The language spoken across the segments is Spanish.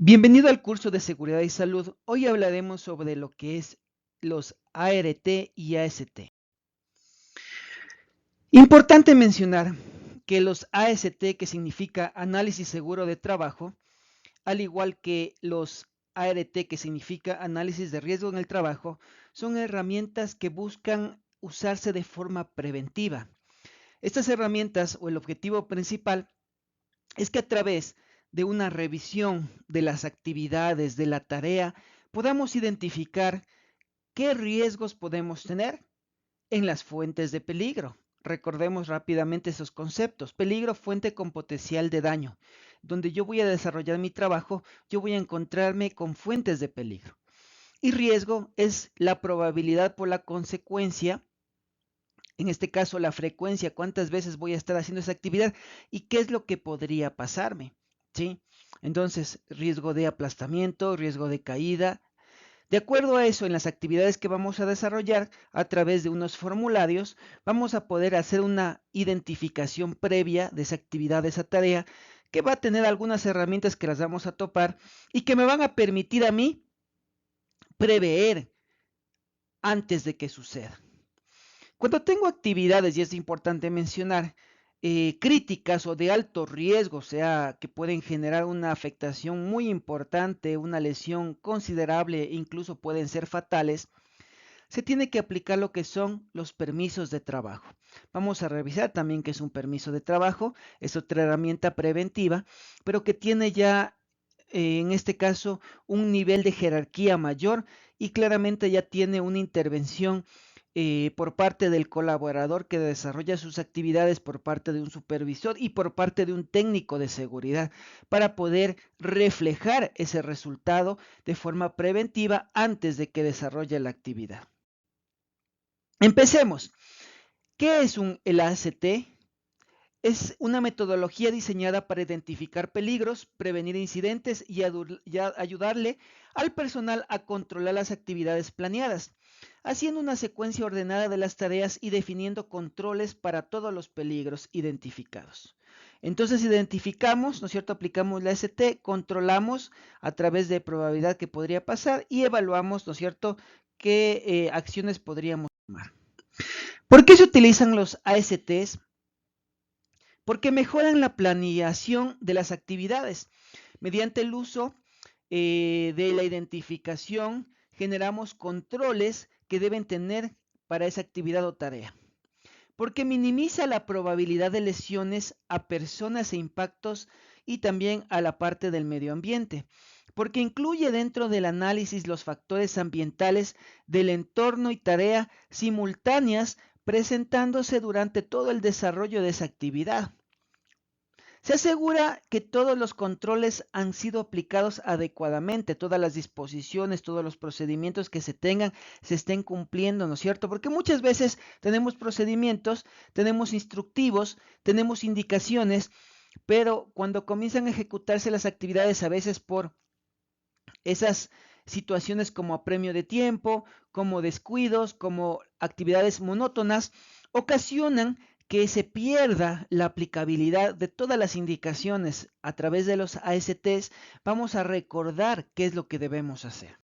Bienvenido al curso de Seguridad y Salud. Hoy hablaremos sobre lo que es los ART y AST. Importante mencionar que los AST, que significa Análisis Seguro de Trabajo, al igual que los ART, que significa Análisis de Riesgo en el Trabajo, son herramientas que buscan usarse de forma preventiva. Estas herramientas o el objetivo principal es que a través de una revisión de las actividades de la tarea podamos identificar qué riesgos podemos tener en las fuentes de peligro. Recordemos rápidamente esos conceptos. Peligro, fuente con potencial de daño. Donde yo voy a desarrollar mi trabajo, yo voy a encontrarme con fuentes de peligro. Y riesgo es la probabilidad por la consecuencia, en este caso la frecuencia, cuántas veces voy a estar haciendo esa actividad y qué es lo que podría pasarme, ¿sí? Entonces, riesgo de aplastamiento, riesgo de caída. De acuerdo a eso, en las actividades que vamos a desarrollar a través de unos formularios, vamos a poder hacer una identificación previa de esa actividad, de esa tarea, que va a tener algunas herramientas que las vamos a topar y que me van a permitir a mí prever antes de que suceda. Cuando tengo actividades, y es importante mencionar, críticas o de alto riesgo, o sea, que pueden generar una afectación muy importante, una lesión considerable, incluso pueden ser fatales, se tiene que aplicar lo que son los permisos de trabajo. Vamos a revisar también qué es un permiso de trabajo, es otra herramienta preventiva, pero que tiene ya, en este caso, un nivel de jerarquía mayor y claramente ya tiene una intervención por parte del colaborador que desarrolla sus actividades, por parte de un supervisor y por parte de un técnico de seguridad, para poder reflejar ese resultado de forma preventiva antes de que desarrolle la actividad. Empecemos. ¿Qué es el ACT? Es una metodología diseñada para identificar peligros, prevenir incidentes y ayudarle al personal a controlar las actividades planeadas, haciendo una secuencia ordenada de las tareas y definiendo controles para todos los peligros identificados. Entonces identificamos, ¿no es cierto? Aplicamos la ST, controlamos a través de probabilidad que podría pasar y evaluamos, ¿no es cierto?, qué acciones podríamos tomar. ¿Por qué se utilizan los ASTs? Porque mejoran la planeación de las actividades. Mediante el uso de la identificación, generamos controles que deben tener para esa actividad o tarea. Porque minimiza la probabilidad de lesiones a personas e impactos y también a la parte del medio ambiente. Porque incluye dentro del análisis los factores ambientales del entorno y tarea simultáneas presentándose durante todo el desarrollo de esa actividad. Se asegura que todos los controles han sido aplicados adecuadamente, todas las disposiciones, todos los procedimientos que se tengan, se estén cumpliendo, ¿no es cierto? Porque muchas veces tenemos procedimientos, tenemos instructivos, tenemos indicaciones, pero cuando comienzan a ejecutarse las actividades, a veces por esas situaciones como apremio de tiempo, como descuidos, como actividades monótonas, ocasionan que se pierda la aplicabilidad de todas las indicaciones a través de los ASTs. Vamos a recordar qué es lo que debemos hacer.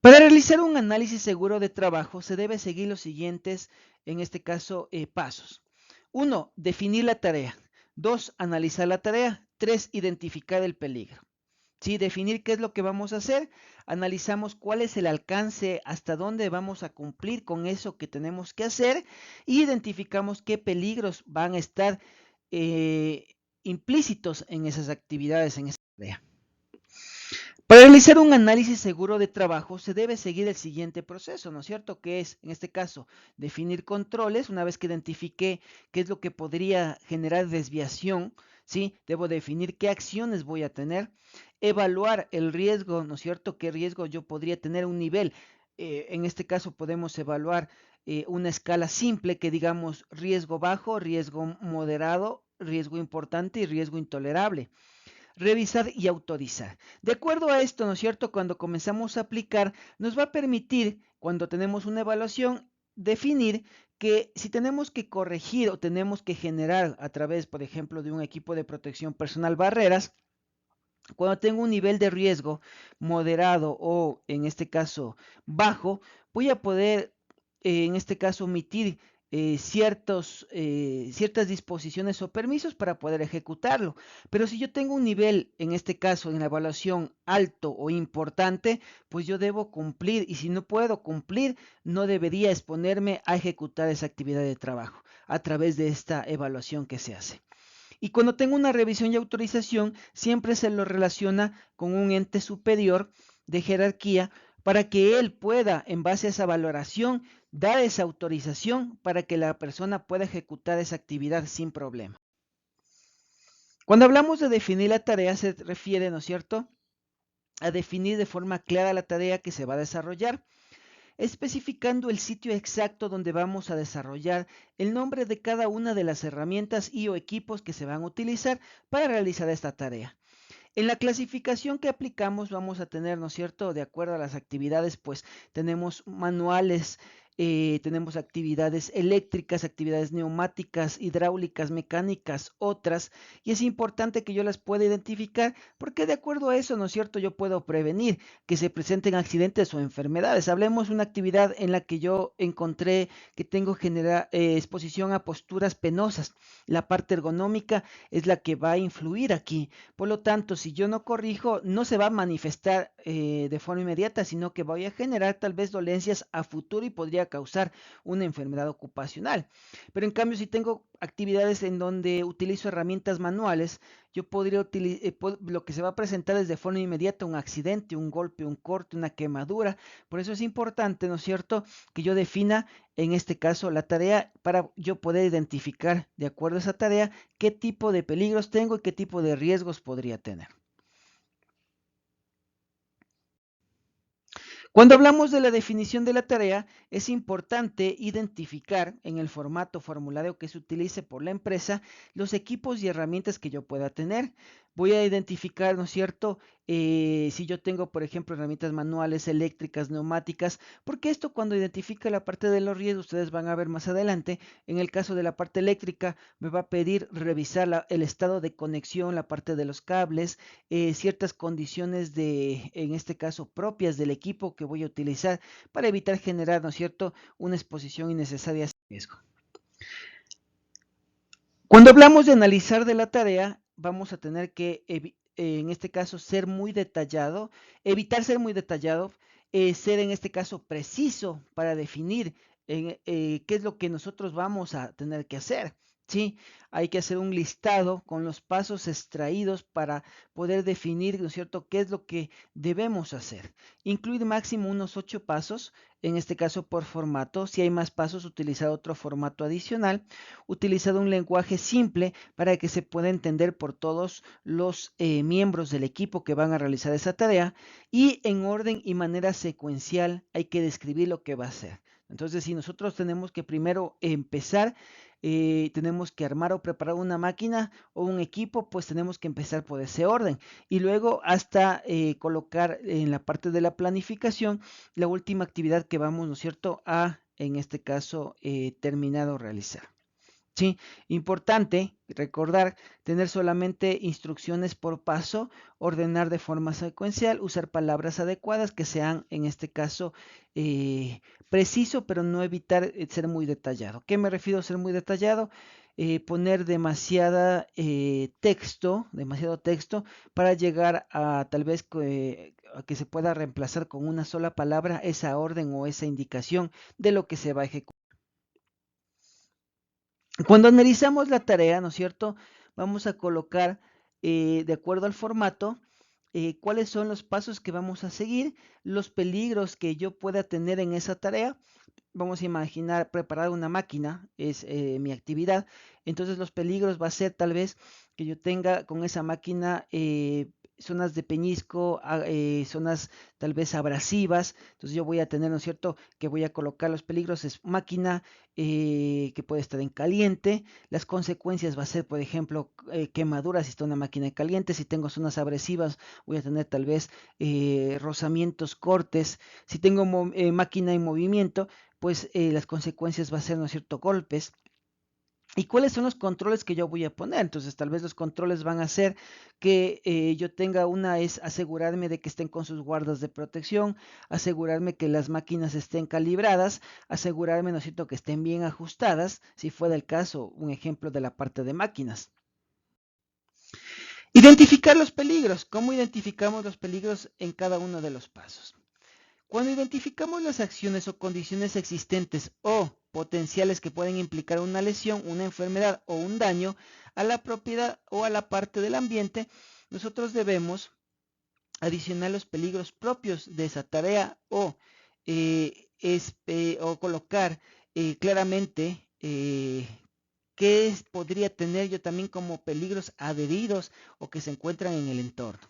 Para realizar un análisis seguro de trabajo se debe seguir los siguientes, en este caso, pasos. 1. Definir la tarea. 2. Analizar la tarea. 3. Identificar el peligro. Sí, definir qué es lo que vamos a hacer, analizamos cuál es el alcance, hasta dónde vamos a cumplir con eso que tenemos que hacer y identificamos qué peligros van a estar implícitos en esas actividades, en esa tarea. Para realizar un análisis seguro de trabajo se debe seguir el siguiente proceso, ¿no es cierto? Que es, en este caso, definir controles. Una vez que identifique qué es lo que podría generar desviación, ¿sí? Debo definir qué acciones voy a tener, evaluar el riesgo, ¿no es cierto? ¿Qué riesgo yo podría tener un nivel? En este caso podemos evaluar una escala simple que digamos riesgo bajo, riesgo moderado, riesgo importante y riesgo intolerable. Revisar y autorizar. De acuerdo a esto, ¿no es cierto? Cuando comenzamos a aplicar, nos va a permitir, cuando tenemos una evaluación, definir que si tenemos que corregir o tenemos que generar a través, por ejemplo, de un equipo de protección personal barreras, Cuando tengo un nivel de riesgo moderado o en este caso bajo, voy a poder en este caso omitir ciertas disposiciones o permisos para poder ejecutarlo. Pero si yo tengo un nivel, en este caso en la evaluación alto o importante, pues yo debo cumplir, y si no puedo cumplir, no debería exponerme a ejecutar esa actividad de trabajo a través de esta evaluación que se hace. Y cuando tengo una revisión y autorización, siempre se lo relaciona con un ente superior de jerarquía para que él pueda, en base a esa valoración, dar esa autorización para que la persona pueda ejecutar esa actividad sin problema. Cuando hablamos de definir la tarea, se refiere, ¿no es cierto?, a definir de forma clara la tarea que se va a desarrollar, especificando el sitio exacto donde vamos a desarrollar, el nombre de cada una de las herramientas y o equipos que se van a utilizar para realizar esta tarea. En la clasificación que aplicamos vamos a tener, ¿no es cierto?, de acuerdo a las actividades, pues tenemos manuales, tenemos actividades eléctricas, actividades neumáticas, hidráulicas, mecánicas, otras, y es importante que yo las pueda identificar porque de acuerdo a eso, ¿no es cierto?, yo puedo prevenir que se presenten accidentes o enfermedades. Hablemos de una actividad en la que yo encontré que tengo exposición a posturas penosas. La parte ergonómica es la que va a influir aquí. Por lo tanto, si yo no corrijo, no se va a manifestar de forma inmediata, sino que voy a generar tal vez dolencias a futuro y podría causar una enfermedad ocupacional. Pero en cambio, si tengo actividades en donde utilizo herramientas manuales, yo podría utilizar, lo que se va a presentar es de forma inmediata un accidente, un golpe, un corte, una quemadura. Por eso es importante, ¿no es cierto?, que yo defina en este caso la tarea para yo poder identificar de acuerdo a esa tarea qué tipo de peligros tengo y qué tipo de riesgos podría tener. Cuando hablamos de la definición de la tarea, es importante identificar en el formato formulario que se utilice por la empresa los equipos y herramientas que yo pueda tener. Voy a identificar, ¿no es cierto?, si yo tengo, por ejemplo, herramientas manuales, eléctricas, neumáticas, porque esto cuando identifique la parte de los riesgos, ustedes van a ver más adelante, en el caso de la parte eléctrica, me va a pedir revisar el estado de conexión, la parte de los cables, ciertas condiciones en este caso, propias del equipo que voy a utilizar para evitar generar, ¿no es cierto?, una exposición innecesaria a riesgo. Cuando hablamos de analizar de la tarea, vamos a tener que, en este caso, ser muy detallado, evitar ser muy detallado, ser en este caso preciso para definir qué es lo que nosotros vamos a tener que hacer. Sí, hay que hacer un listado con los pasos extraídos para poder definir, ¿no es cierto?, qué es lo que debemos hacer. Incluir máximo unos 8 pasos, en este caso por formato. Si hay más pasos, utilizar otro formato adicional. Utilizar un lenguaje simple para que se pueda entender por todos los miembros del equipo que van a realizar esa tarea, y en orden y manera secuencial hay que describir lo que va a hacer. Entonces, si nosotros tenemos que primero empezar, tenemos que armar o preparar una máquina o un equipo, pues tenemos que empezar por ese orden y luego hasta colocar en la parte de la planificación la última actividad que vamos, ¿no es cierto?, a, en este caso, terminar o realizar. Sí, importante recordar tener solamente instrucciones por paso, ordenar de forma secuencial, usar palabras adecuadas que sean, en este caso, preciso, pero no evitar ser muy detallado. ¿Qué me refiero a ser muy detallado? Poner demasiado texto para llegar a tal vez a que se pueda reemplazar con una sola palabra esa orden o esa indicación de lo que se va a ejecutar. Cuando analizamos la tarea, ¿no es cierto?, vamos a colocar, de acuerdo al formato, cuáles son los pasos que vamos a seguir, los peligros que yo pueda tener en esa tarea. Vamos a imaginar preparar una máquina, es mi actividad. Entonces los peligros va a ser tal vez que yo tenga con esa máquina zonas de peñisco, zonas tal vez abrasivas. Entonces yo voy a tener, ¿no es cierto?, que voy a colocar los peligros, es máquina que puede estar en caliente. Las consecuencias va a ser, por ejemplo, quemaduras si está una máquina caliente. Si tengo zonas abrasivas, voy a tener tal vez rozamientos, cortes. Si tengo máquina en movimiento, pues las consecuencias va a ser, ¿no es cierto?, golpes. ¿Y cuáles son los controles que yo voy a poner? Entonces, tal vez los controles van a ser que yo tenga una es asegurarme de que estén con sus guardas de protección, asegurarme que las máquinas estén calibradas, asegurarme, ¿no es cierto?, que estén bien ajustadas, si fuera el caso, un ejemplo de la parte de máquinas. Identificar los peligros. ¿Cómo identificamos los peligros en cada uno de los pasos? Cuando identificamos las acciones o condiciones existentes o potenciales que pueden implicar una lesión, una enfermedad o un daño a la propiedad o a la parte del ambiente, nosotros debemos adicionar los peligros propios de esa tarea o colocar claramente qué podría tener yo también como peligros adheridos o que se encuentran en el entorno.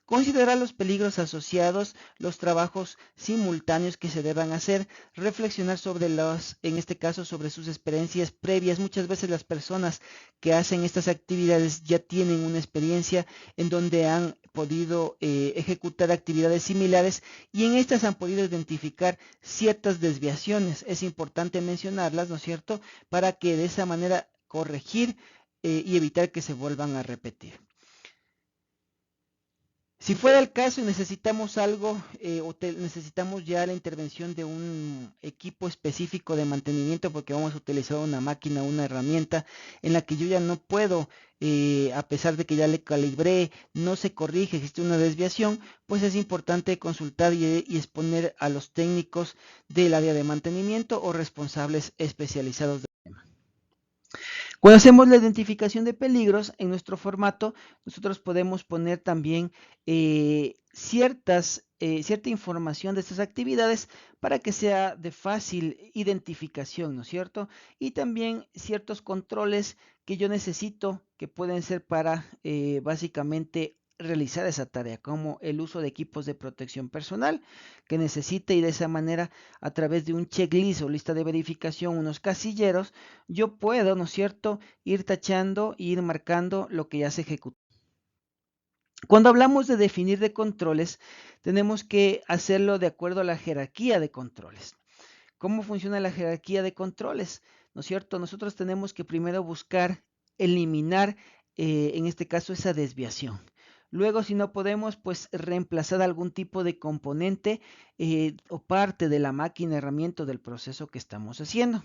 Considerar los peligros asociados, los trabajos simultáneos que se deban hacer, reflexionar sobre en este caso, sobre sus experiencias previas. Muchas veces las personas que hacen estas actividades ya tienen una experiencia en donde han podido ejecutar actividades similares y en estas han podido identificar ciertas desviaciones. Es importante mencionarlas, ¿no es cierto?, para que de esa manera corregir y evitar que se vuelvan a repetir. Si fuera el caso y necesitamos algo o necesitamos ya la intervención de un equipo específico de mantenimiento porque vamos a utilizar una máquina, una herramienta en la que yo ya no puedo, a pesar de que ya le calibré, no se corrige, existe una desviación, pues es importante consultar y exponer a los técnicos del área de mantenimiento o responsables especializados. Cuando hacemos la identificación de peligros en nuestro formato, nosotros podemos poner también cierta información de estas actividades para que sea de fácil identificación, ¿no es cierto? Y también ciertos controles que yo necesito que pueden ser para básicamente realizar esa tarea, como el uso de equipos de protección personal que necesite y de esa manera a través de un checklist o lista de verificación, unos casilleros, yo puedo, ¿no es cierto?, ir tachando e ir marcando lo que ya se ejecutó. Cuando hablamos de definir de controles, tenemos que hacerlo de acuerdo a la jerarquía de controles. ¿Cómo funciona la jerarquía de controles? ¿No es cierto? Nosotros tenemos que primero buscar eliminar, en este caso, esa desviación. Luego, si no podemos, pues reemplazar algún tipo de componente o parte de la máquina, herramienta del proceso que estamos haciendo.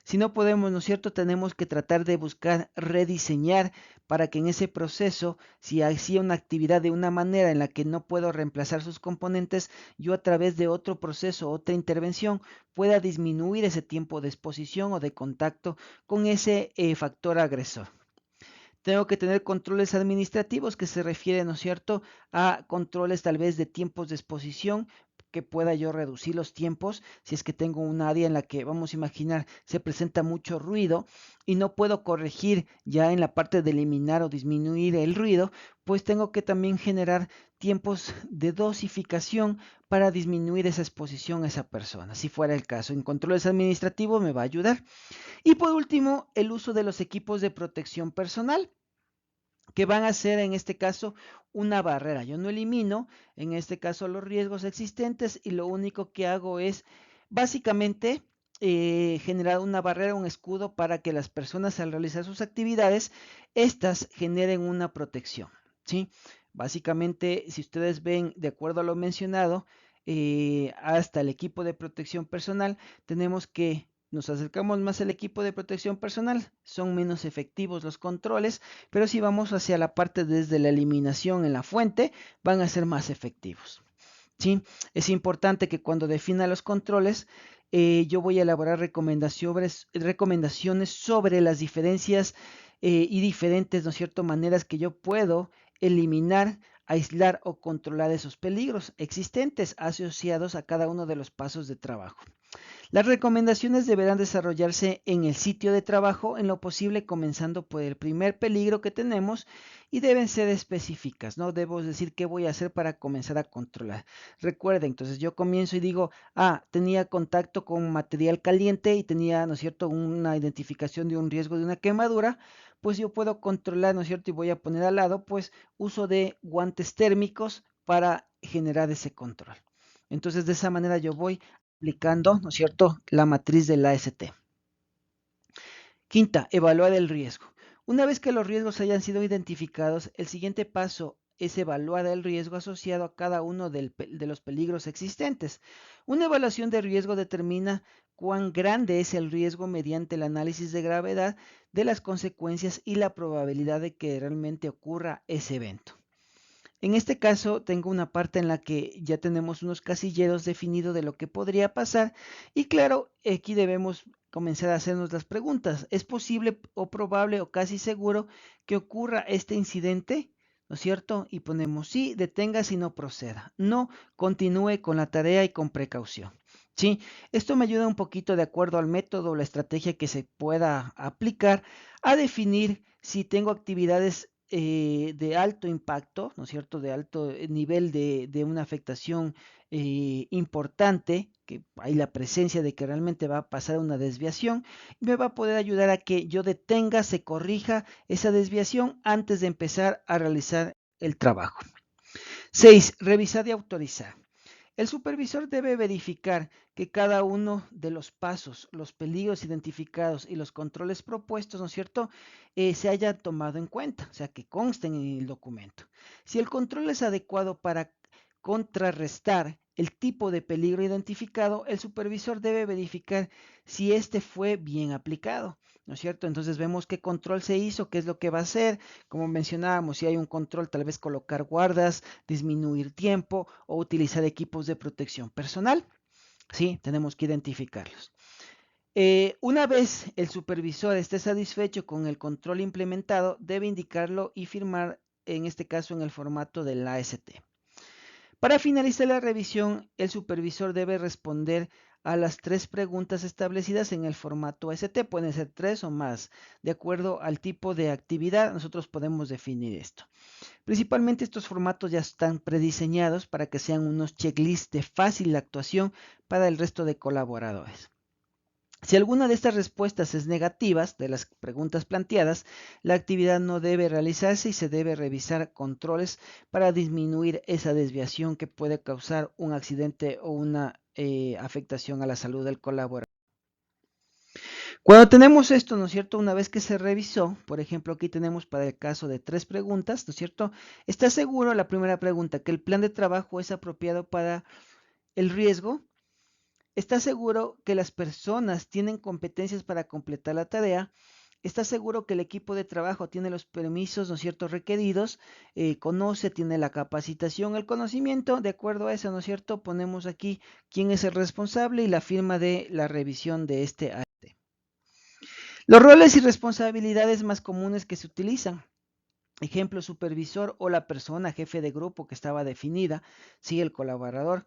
Si no podemos, ¿no es cierto?, tenemos que tratar de buscar rediseñar para que en ese proceso, si hacía una actividad de una manera en la que no puedo reemplazar sus componentes, yo a través de otro proceso, otra intervención, pueda disminuir ese tiempo de exposición o de contacto con ese factor agresor. Tengo que tener controles administrativos que se refieren, ¿no es cierto?, a controles tal vez de tiempos de exposición, que pueda yo reducir los tiempos, si es que tengo un área en la que, vamos a imaginar, se presenta mucho ruido y no puedo corregir ya en la parte de eliminar o disminuir el ruido, pues tengo que también generar tiempos de dosificación para disminuir esa exposición a esa persona, si fuera el caso. En controles administrativos me va a ayudar. Y por último, el uso de los equipos de protección personal que van a ser en este caso una barrera. Yo no elimino en este caso los riesgos existentes y lo único que hago es básicamente generar una barrera, un escudo para que las personas al realizar sus actividades, estas generen una protección, ¿sí? Básicamente, si ustedes ven, de acuerdo a lo mencionado, hasta el equipo de protección personal, tenemos que nos acercamos más al equipo de protección personal, son menos efectivos los controles, pero si vamos hacia la parte desde la eliminación en la fuente, van a ser más efectivos. ¿Sí? Es importante que cuando defina los controles, yo voy a elaborar recomendaciones sobre las diferencias y diferentes, ¿no es cierto?, maneras que yo puedo eliminar, aislar o controlar esos peligros existentes asociados a cada uno de los pasos de trabajo. Las recomendaciones deberán desarrollarse en el sitio de trabajo, en lo posible comenzando por el primer peligro que tenemos y deben ser específicas, ¿no? Debo decir qué voy a hacer para comenzar a controlar. Recuerden, entonces yo comienzo y digo, tenía contacto con material caliente y tenía, ¿no es cierto?, una identificación de un riesgo de una quemadura, pues yo puedo controlar, ¿no es cierto?, y voy a poner al lado, pues, uso de guantes térmicos para generar ese control. Entonces, de esa manera yo voy aplicando, ¿no es cierto?, la matriz del AST. Quinta, evaluar el riesgo. Una vez que los riesgos hayan sido identificados, el siguiente paso es evaluar el riesgo asociado a cada uno de los peligros existentes. Una evaluación de riesgo determina cuán grande es el riesgo mediante el análisis de gravedad de las consecuencias y la probabilidad de que realmente ocurra ese evento. En este caso, tengo una parte en la que ya tenemos unos casilleros definidos de lo que podría pasar y claro, aquí debemos comenzar a hacernos las preguntas. ¿Es posible o probable o casi seguro que ocurra este incidente? ¿No es cierto? Y ponemos sí, deténgase y no proceda. No, continúe con la tarea y con precaución. Sí, esto me ayuda un poquito de acuerdo al método o la estrategia que se pueda aplicar a definir si tengo actividades de alto impacto, ¿no es cierto?, de alto nivel de una afectación importante, que hay la presencia de que realmente va a pasar una desviación, me va a poder ayudar a que yo detenga, se corrija esa desviación antes de empezar a realizar el trabajo. 6. Revisar y autorizar. El supervisor debe verificar que cada uno de los pasos, los peligros identificados y los controles propuestos, ¿no es cierto?, se haya tomado en cuenta, o sea, que consten en el documento. Si el control es adecuado para contrarrestar el tipo de peligro identificado, el supervisor debe verificar si este fue bien aplicado, ¿no es cierto? Entonces vemos qué control se hizo, qué es lo que va a hacer, como mencionábamos, si hay un control, tal vez colocar guardas, disminuir tiempo o utilizar equipos de protección personal. Sí, tenemos que identificarlos. Una vez el supervisor esté satisfecho con el control implementado, debe indicarlo y firmar, en este caso, en el formato del AST. Para finalizar la revisión, el supervisor debe responder a las 3 preguntas establecidas en el formato AST. Pueden ser 3 o más. De acuerdo al tipo de actividad, nosotros podemos definir esto. Principalmente estos formatos ya están prediseñados para que sean unos checklists de fácil actuación para el resto de colaboradores. Si alguna de estas respuestas es negativa de las preguntas planteadas, la actividad no debe realizarse y se debe revisar controles para disminuir esa desviación que puede causar un accidente o una afectación a la salud del colaborador. Cuando tenemos esto, ¿no es cierto? Una vez que se revisó, por ejemplo, aquí tenemos para el caso de 3 preguntas, ¿no es cierto? ¿Está seguro? La primera pregunta, que el plan de trabajo es apropiado para el riesgo. ¿Está seguro que las personas tienen competencias para completar la tarea? ¿Está seguro que el equipo de trabajo tiene los permisos, ¿no es cierto?, requeridos? Conoce, tiene la capacitación, el conocimiento. De acuerdo a eso, ¿no es cierto?, ponemos aquí quién es el responsable y la firma de la revisión de este AT. Los roles y responsabilidades más comunes que se utilizan. Ejemplo, supervisor o la persona jefe de grupo que estaba definida, sí, el colaborador,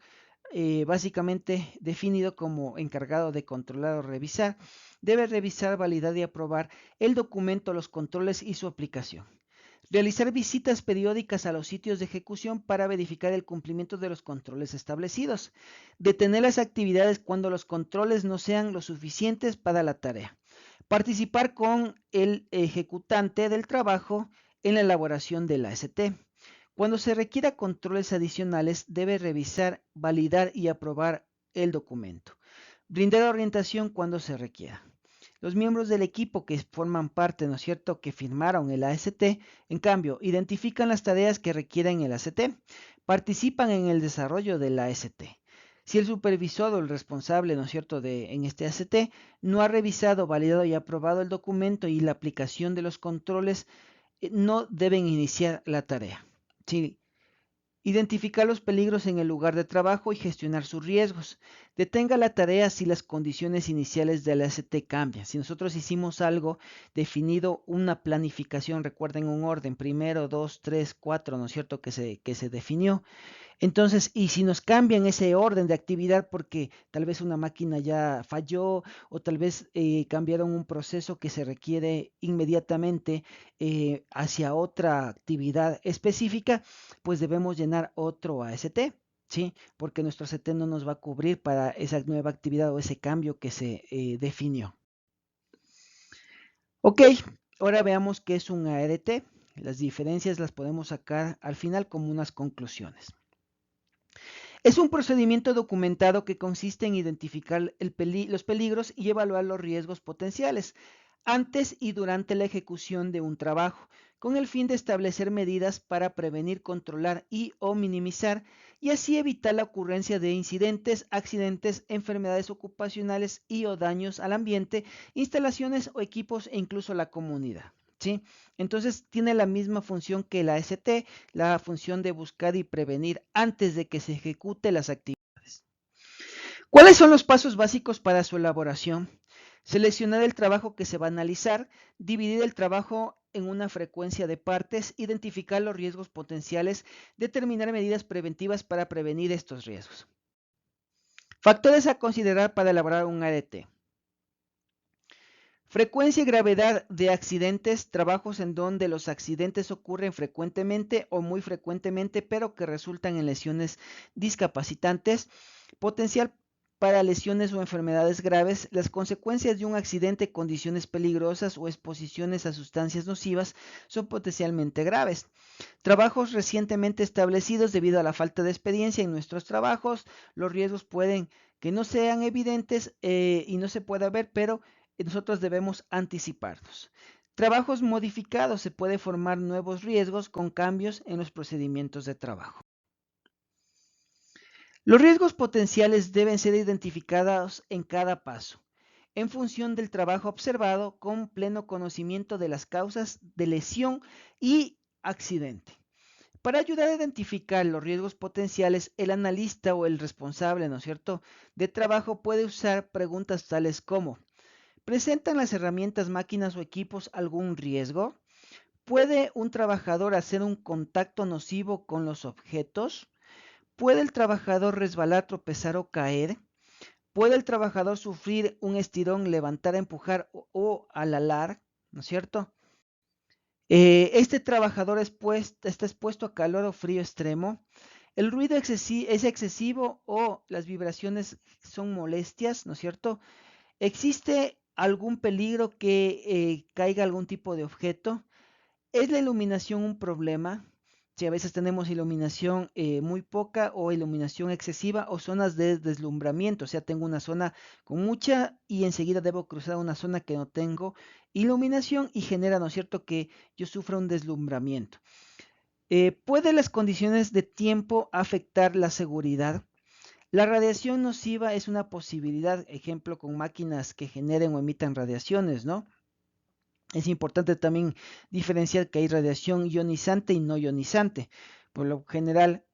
básicamente definido como encargado de controlar o revisar, debe revisar, validar y aprobar el documento, los controles y su aplicación. Realizar visitas periódicas a los sitios de ejecución para verificar el cumplimiento de los controles establecidos. Detener las actividades cuando los controles no sean lo suficientes para la tarea. Participar con el ejecutante del trabajo en la elaboración del AST. Cuando se requiera controles adicionales, debe revisar, validar y aprobar el documento. Brindar orientación cuando se requiera. Los miembros del equipo que forman parte, ¿no es cierto?, que firmaron el AST, en cambio, identifican las tareas que requieren el AST, participan en el desarrollo del AST. Si el supervisor o el responsable, ¿no es cierto?, en este AST no ha revisado, validado y aprobado el documento y la aplicación de los controles, no deben iniciar la tarea. Sí. Identificar los peligros en el lugar de trabajo y gestionar sus riesgos. Detenga la tarea si las condiciones iniciales del AST cambian. Si nosotros hicimos algo definido, una planificación, recuerden un orden, primero, 2, 3, 4, ¿no es cierto?, que se definió. Entonces, y si nos cambian ese orden de actividad porque tal vez una máquina ya falló o tal vez cambiaron un proceso que se requiere inmediatamente hacia otra actividad específica, pues debemos llenar otro AST, ¿sí? Porque nuestro AST no nos va a cubrir para esa nueva actividad o ese cambio que se definió. Ok, ahora veamos qué es un ART. Las diferencias las podemos sacar al final como unas conclusiones. Es un procedimiento documentado que consiste en identificar los peligros y evaluar los riesgos potenciales antes y durante la ejecución de un trabajo, con el fin de establecer medidas para prevenir, controlar y o minimizar y así evitar la ocurrencia de incidentes, accidentes, enfermedades ocupacionales y o daños al ambiente, instalaciones o equipos e incluso la comunidad. ¿Sí? Entonces tiene la misma función que la AST, la función de buscar y prevenir antes de que se ejecute las actividades. ¿Cuáles son los pasos básicos para su elaboración? Seleccionar el trabajo que se va a analizar, dividir el trabajo en una frecuencia de partes, identificar los riesgos potenciales, determinar medidas preventivas para prevenir estos riesgos. Factores a considerar para elaborar un ADT. Frecuencia y gravedad de accidentes, trabajos en donde los accidentes ocurren frecuentemente o muy frecuentemente, pero que resultan en lesiones discapacitantes, potencial para lesiones o enfermedades graves, las consecuencias de un accidente, condiciones peligrosas o exposiciones a sustancias nocivas son potencialmente graves. Trabajos recientemente establecidos debido a la falta de experiencia en nuestros trabajos, los riesgos pueden que no sean evidentes y no se pueda ver, pero nosotros debemos anticiparnos. Trabajos modificados, se puede formar nuevos riesgos con cambios en los procedimientos de trabajo. Los riesgos potenciales deben ser identificados en cada paso, en función del trabajo observado, con pleno conocimiento de las causas de lesión y accidente. Para ayudar a identificar los riesgos potenciales, el analista o el responsable, ¿no es cierto?, de trabajo puede usar preguntas tales como: ¿presentan las herramientas, máquinas o equipos algún riesgo? ¿Puede un trabajador hacer un contacto nocivo con los objetos? ¿Puede el trabajador resbalar, tropezar o caer? ¿Puede el trabajador sufrir un estirón, levantar, empujar o alalar? ¿No es cierto? Este trabajador está expuesto a calor o frío extremo. El ruido es excesivo o las vibraciones son molestias, ¿no es cierto? ¿Existe algún peligro que caiga algún tipo de objeto? ¿Es la iluminación un problema? Si a veces tenemos iluminación muy poca o iluminación excesiva o zonas de deslumbramiento, o sea, tengo una zona con mucha y enseguida debo cruzar una zona que no tengo iluminación y genera, ¿no es cierto?, que yo sufra un deslumbramiento. ¿Puede las condiciones de tiempo afectar la seguridad? La radiación nociva es una posibilidad, ejemplo, con máquinas que generen o emitan radiaciones, ¿no? Es importante también diferenciar que hay radiación ionizante y no ionizante. Por lo general,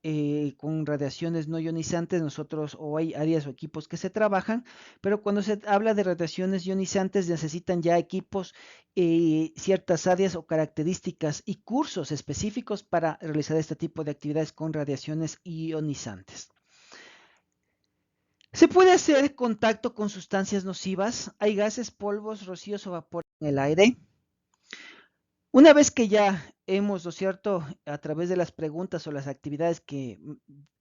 con radiaciones no ionizantes, nosotros o hay áreas o equipos que se trabajan, pero cuando se habla de radiaciones ionizantes necesitan ya equipos, ciertas áreas o características y cursos específicos para realizar este tipo de actividades con radiaciones ionizantes. Se puede hacer contacto con sustancias nocivas. Hay gases, polvos, rocíos o vapores en el aire. Una vez que ya hemos, ¿no es cierto?, a través de las preguntas o las actividades que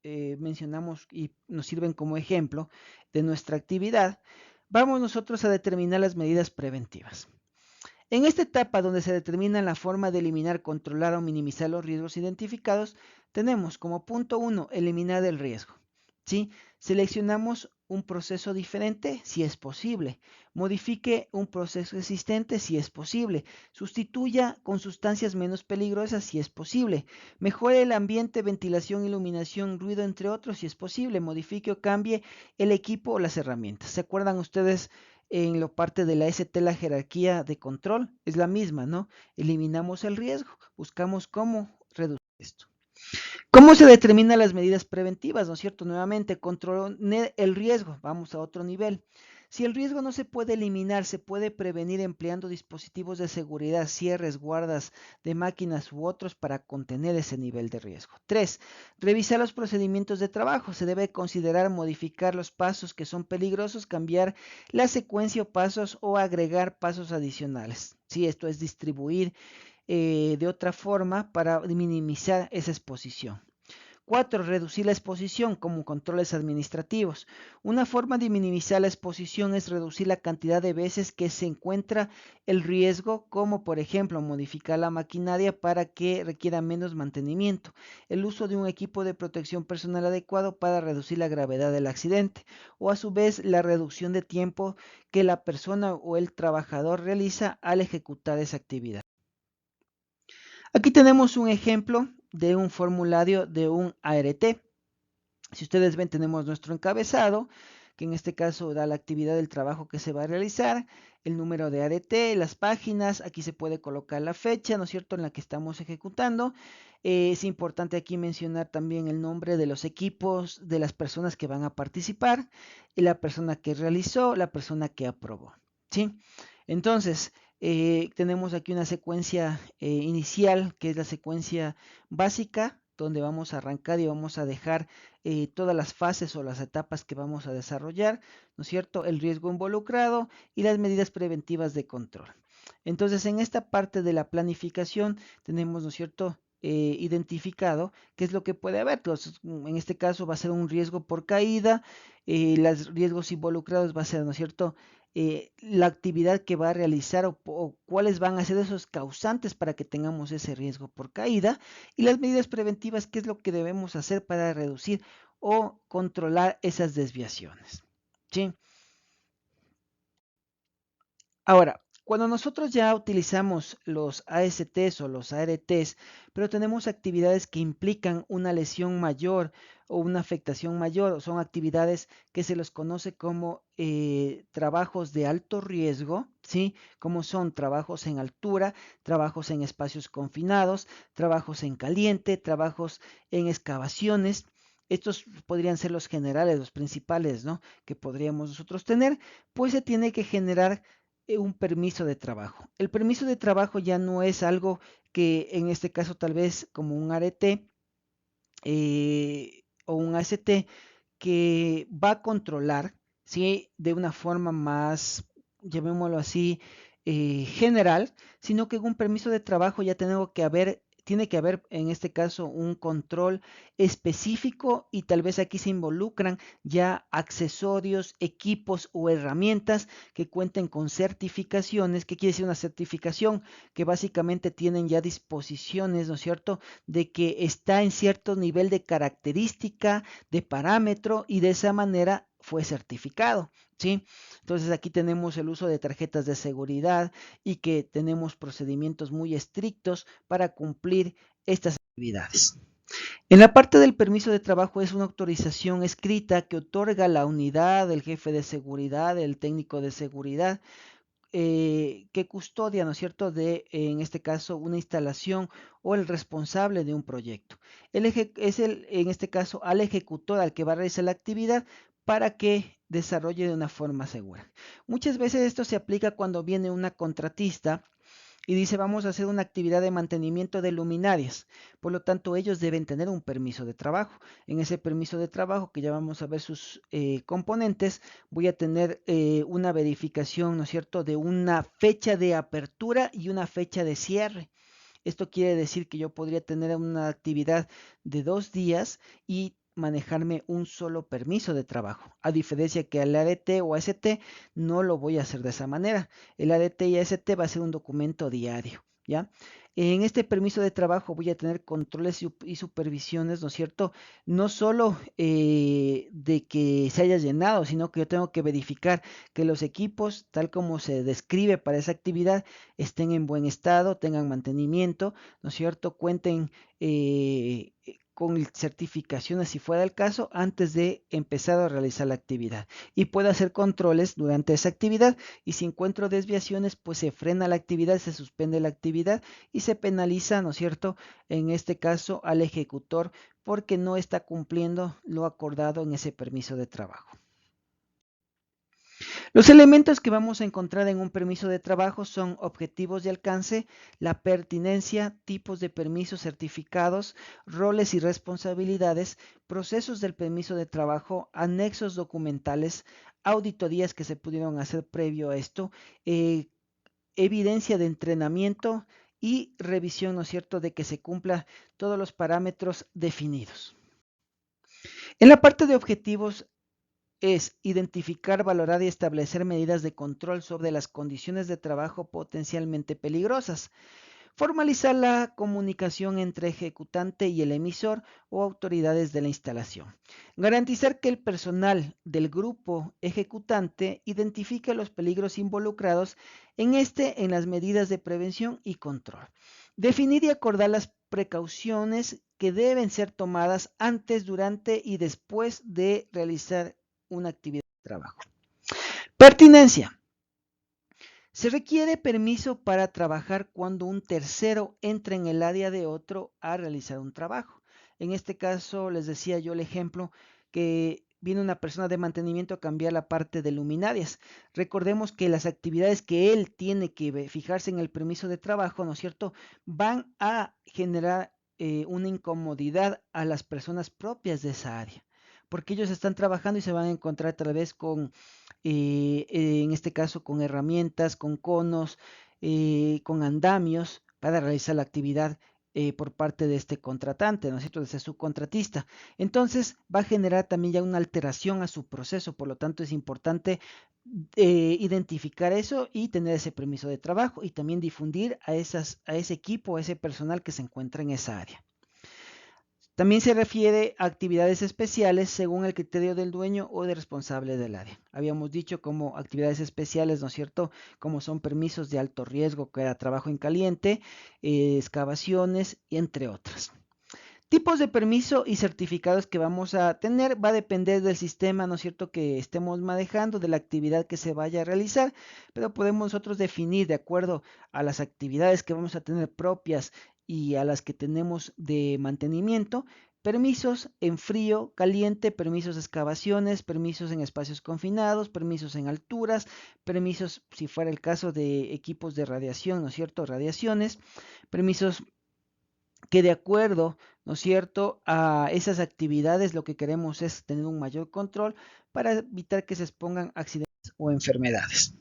mencionamos y nos sirven como ejemplo de nuestra actividad, vamos nosotros a determinar las medidas preventivas. En esta etapa donde se determina la forma de eliminar, controlar o minimizar los riesgos identificados, tenemos como punto 1, eliminar el riesgo. ¿Sí? Seleccionamos un proceso diferente si es posible. Modifique un proceso existente si es posible. Sustituya con sustancias menos peligrosas si es posible. Mejore el ambiente, ventilación, iluminación, ruido, entre otros si es posible. Modifique o cambie el equipo o las herramientas. ¿Se acuerdan ustedes? En la parte de la ST, la jerarquía de control es la misma, ¿no? Eliminamos el riesgo, buscamos cómo reducir esto. ¿Cómo se determinan las medidas preventivas? ¿No es cierto? Nuevamente, controlar el riesgo. Vamos a otro nivel. Si el riesgo no se puede eliminar, se puede prevenir empleando dispositivos de seguridad, cierres, guardas de máquinas u otros para contener ese nivel de riesgo. 3. Revisar los procedimientos de trabajo. Se debe considerar modificar los pasos que son peligrosos, cambiar la secuencia o pasos o agregar pasos adicionales. Sí, esto es distribuir de otra forma para minimizar esa exposición. 4. Reducir la exposición como controles administrativos. Una forma de minimizar la exposición es reducir la cantidad de veces que se encuentra el riesgo, como por ejemplo modificar la maquinaria para que requiera menos mantenimiento. El uso de un equipo de protección personal adecuado para reducir la gravedad del accidente, o a su vez la reducción de tiempo que la persona o el trabajador realiza al ejecutar esa actividad. Aquí tenemos un ejemplo de un formulario de un ART. Si ustedes ven, tenemos nuestro encabezado, que en este caso da la actividad del trabajo que se va a realizar, el número de ART, las páginas, aquí se puede colocar la fecha, ¿no es cierto?, en la que estamos ejecutando. Es importante aquí mencionar también el nombre de los equipos, de las personas que van a participar, y la persona que realizó, la persona que aprobó, ¿sí? Entonces, tenemos aquí una secuencia inicial, que es la secuencia básica, donde vamos a arrancar y vamos a dejar todas las fases o las etapas que vamos a desarrollar, ¿no es cierto? El riesgo involucrado y las medidas preventivas de control. Entonces, en esta parte de la planificación tenemos, ¿no es cierto?, identificado qué es lo que puede haber. Entonces, en este caso va a ser un riesgo por caída, los riesgos involucrados va a ser, ¿no es cierto?, la actividad que va a realizar o cuáles van a ser esos causantes para que tengamos ese riesgo por caída, y las medidas preventivas, qué es lo que debemos hacer para reducir o controlar esas desviaciones. ¿Sí? Ahora, cuando nosotros ya utilizamos los ASTs o los ARTs, pero tenemos actividades que implican una lesión mayor o una afectación mayor, o son actividades que se los conoce como trabajos de alto riesgo, ¿sí? Como son trabajos en altura, trabajos en espacios confinados, trabajos en caliente, trabajos en excavaciones. Estos podrían ser los generales, los principales, ¿no?, que podríamos nosotros tener, pues se tiene que generar un permiso de trabajo. El permiso de trabajo ya no es algo que en este caso tal vez como un ART o un AST que va a controlar, ¿sí?, de una forma más, llamémoslo así, general, sino que en un permiso de trabajo ya tiene que haber en este caso un control específico, y tal vez aquí se involucran ya accesorios, equipos o herramientas que cuenten con certificaciones. ¿Qué quiere decir una certificación? Que básicamente tienen ya disposiciones, ¿no es cierto?, de que está en cierto nivel de característica, de parámetro, y de esa manera fue certificado, ¿sí? Entonces aquí tenemos el uso de tarjetas de seguridad y que tenemos procedimientos muy estrictos para cumplir estas actividades. En la parte del permiso de trabajo es una autorización escrita que otorga la unidad, el jefe de seguridad, el técnico de seguridad, que custodia, ¿no es cierto?, en este caso, una instalación o el responsable de un proyecto. En este caso, al ejecutor, al que va a realizar la actividad, para que desarrolle de una forma segura. Muchas veces esto se aplica cuando viene una contratista y dice: vamos a hacer una actividad de mantenimiento de luminarias. Por lo tanto, ellos deben tener un permiso de trabajo. En ese permiso de trabajo, que ya vamos a ver sus componentes, voy a tener una verificación, ¿no es cierto?, de una fecha de apertura y una fecha de cierre. Esto quiere decir que yo podría tener una actividad de 2 días y manejarme un solo permiso de trabajo, a diferencia que al ADT o AST no lo voy a hacer de esa manera. El ADT y AST va a ser un documento diario, ¿ya? En este permiso de trabajo voy a tener controles y supervisiones, ¿no es cierto? No solo de que se haya llenado, sino que yo tengo que verificar que los equipos, tal como se describe para esa actividad, estén en buen estado, tengan mantenimiento, ¿no es cierto?, cuenten con certificaciones si fuera el caso antes de empezar a realizar la actividad, y puedo hacer controles durante esa actividad, y si encuentro desviaciones, pues se frena la actividad, se suspende la actividad y se penaliza, ¿no es cierto?, en este caso al ejecutor, porque no está cumpliendo lo acordado en ese permiso de trabajo. Los elementos que vamos a encontrar en un permiso de trabajo son objetivos de alcance, la pertinencia, tipos de permisos certificados, roles y responsabilidades, procesos del permiso de trabajo, anexos documentales, auditorías que se pudieron hacer previo a esto, evidencia de entrenamiento y revisión, ¿no es cierto?, de que se cumpla todos los parámetros definidos. En la parte de objetivos es identificar, valorar y establecer medidas de control sobre las condiciones de trabajo potencialmente peligrosas. Formalizar la comunicación entre ejecutante y el emisor o autoridades de la instalación. Garantizar que el personal del grupo ejecutante identifique los peligros involucrados en las medidas de prevención y control. Definir y acordar las precauciones que deben ser tomadas antes, durante y después de realizar una actividad de trabajo. Pertinencia. Se requiere permiso para trabajar cuando un tercero entra en el área de otro a realizar un trabajo. En este caso, les decía yo el ejemplo que viene una persona de mantenimiento a cambiar la parte de luminarias. Recordemos que las actividades que él tiene que fijarse en el permiso de trabajo, ¿no es cierto?, van a generar una incomodidad a las personas propias de esa área, porque ellos están trabajando y se van a encontrar otra vez con en este caso con herramientas, con conos, con andamios para realizar la actividad por parte de este contratante, ¿no es cierto?, de ese subcontratista. Entonces va a generar también ya una alteración a su proceso, por lo tanto es importante identificar eso y tener ese permiso de trabajo y también difundir a ese equipo, a ese personal que se encuentra en esa área. También se refiere a actividades especiales según el criterio del dueño o del responsable del área. Habíamos dicho como actividades especiales, ¿no es cierto?, como son permisos de alto riesgo, que era trabajo en caliente, excavaciones, entre otras. Tipos de permiso y certificados que vamos a tener va a depender del sistema, ¿no es cierto?, que estemos manejando, de la actividad que se vaya a realizar, pero podemos nosotros definir de acuerdo a las actividades que vamos a tener propias y a las que tenemos de mantenimiento, permisos en frío, caliente, permisos de excavaciones, permisos en espacios confinados, permisos en alturas, permisos si fuera el caso de equipos de radiación, ¿no es cierto?, radiaciones, permisos que de acuerdo, ¿no es cierto?, a esas actividades lo que queremos es tener un mayor control para evitar que se expongan accidentes o enfermedades.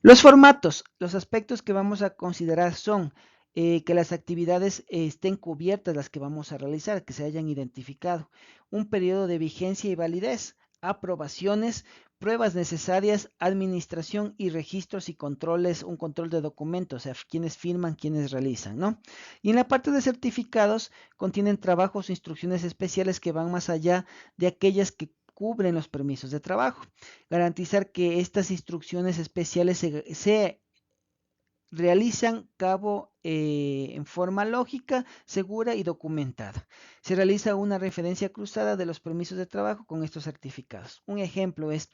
Los formatos, los aspectos que vamos a considerar son que las actividades estén cubiertas, las que vamos a realizar, que se hayan identificado, un periodo de vigencia y validez, aprobaciones, pruebas necesarias, administración y registros y controles, un control de documentos, o sea, quienes firman, quienes realizan, ¿no? Y en la parte de certificados contienen trabajos o instrucciones especiales que van más allá de aquellas que cubren los permisos de trabajo. Garantizar que estas instrucciones especiales se realizan cabo en forma lógica, segura y documentada. Se realiza una referencia cruzada de los permisos de trabajo con estos certificados. Un ejemplo es,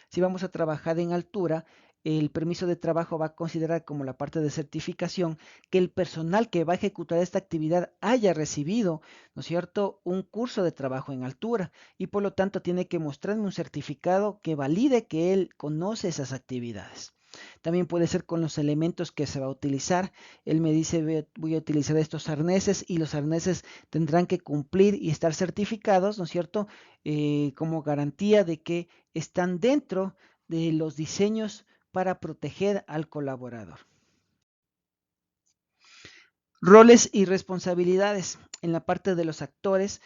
si vamos a trabajar en altura, el permiso de trabajo va a considerar como la parte de certificación que el personal que va a ejecutar esta actividad haya recibido, ¿no es cierto?, un curso de trabajo en altura y por lo tanto tiene que mostrarme un certificado que valide que él conoce esas actividades. También puede ser con los elementos que se va a utilizar. Él me dice, voy a utilizar estos arneses y los arneses tendrán que cumplir y estar certificados, ¿no es cierto?, como garantía de que están dentro de los diseños para proteger al colaborador. Roles y responsabilidades. En la parte de los actores,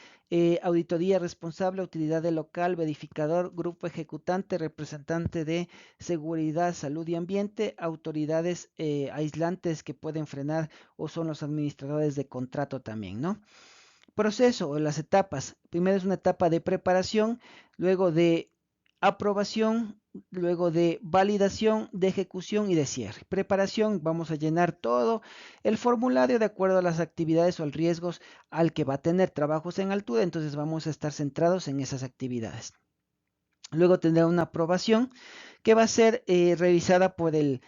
auditoría responsable, utilidad del local, verificador, grupo ejecutante, representante de seguridad, salud y ambiente, autoridades aislantes que pueden frenar o son los administradores de contrato también, ¿no? Proceso o las etapas. Primero es una etapa de preparación, luego de aprobación, luego de validación, de ejecución y de cierre. Preparación, vamos a llenar todo el formulario de acuerdo a las actividades o al riesgos al que va a tener trabajos en altura, entonces vamos a estar centrados en esas actividades. Luego tendrá una aprobación que va a ser revisada por el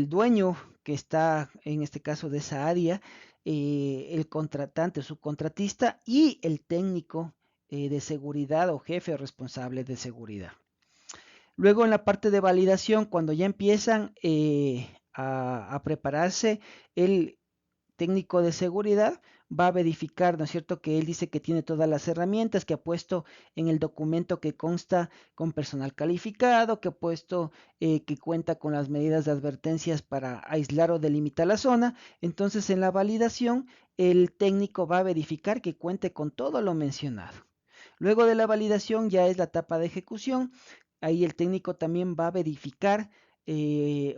dueño que está en este caso de esa área, el contratante, subcontratista y el técnico de seguridad o jefe o responsable de seguridad. Luego en la parte de validación, cuando ya empiezan a prepararse, el técnico de seguridad va a verificar, ¿no es cierto?, que él dice que tiene todas las herramientas, que ha puesto en el documento que consta con personal calificado, que ha puesto que cuenta con las medidas de advertencias para aislar o delimitar la zona. Entonces, en la validación, el técnico va a verificar que cuente con todo lo mencionado. Luego de la validación ya es la etapa de ejecución. Ahí el técnico también va a verificar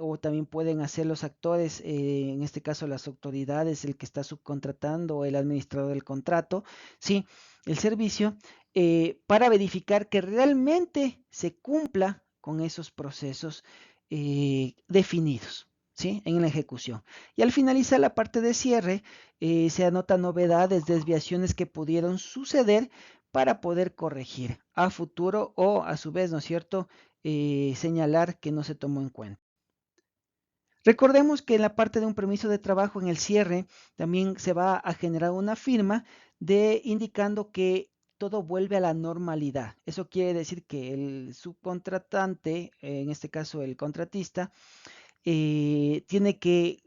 o también pueden hacer los actores, en este caso las autoridades, el que está subcontratando o el administrador del contrato, ¿sí? El servicio, para verificar que realmente se cumpla con esos procesos definidos, ¿sí? En la ejecución. Y al finalizar la parte de cierre, se anotan novedades, desviaciones que pudieron suceder para poder corregir a futuro o a su vez, ¿no es cierto?, señalar que no se tomó en cuenta. Recordemos que en la parte de un permiso de trabajo, en el cierre, también se va a generar una firma indicando que todo vuelve a la normalidad. Eso quiere decir que el subcontratante, en este caso el contratista, tiene que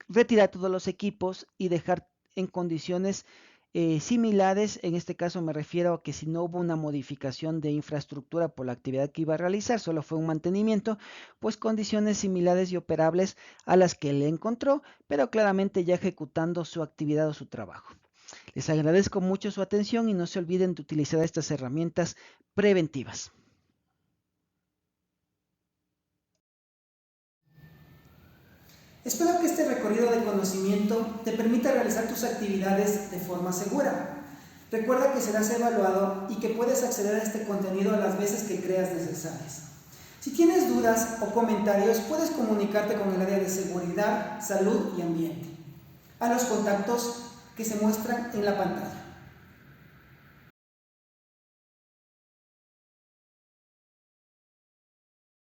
retirar todos los equipos y dejar en condiciones similares. En este caso me refiero a que si no hubo una modificación de infraestructura por la actividad que iba a realizar, solo fue un mantenimiento, pues condiciones similares y operables a las que él encontró, pero claramente ya ejecutando su actividad o su trabajo. Les agradezco mucho su atención y no se olviden de utilizar estas herramientas preventivas. Espero que este recorrido de conocimiento te permita realizar tus actividades de forma segura. Recuerda que serás evaluado y que puedes acceder a este contenido las veces que creas necesarias. Si tienes dudas o comentarios, puedes comunicarte con el área de seguridad, salud y ambiente, a los contactos que se muestran en la pantalla.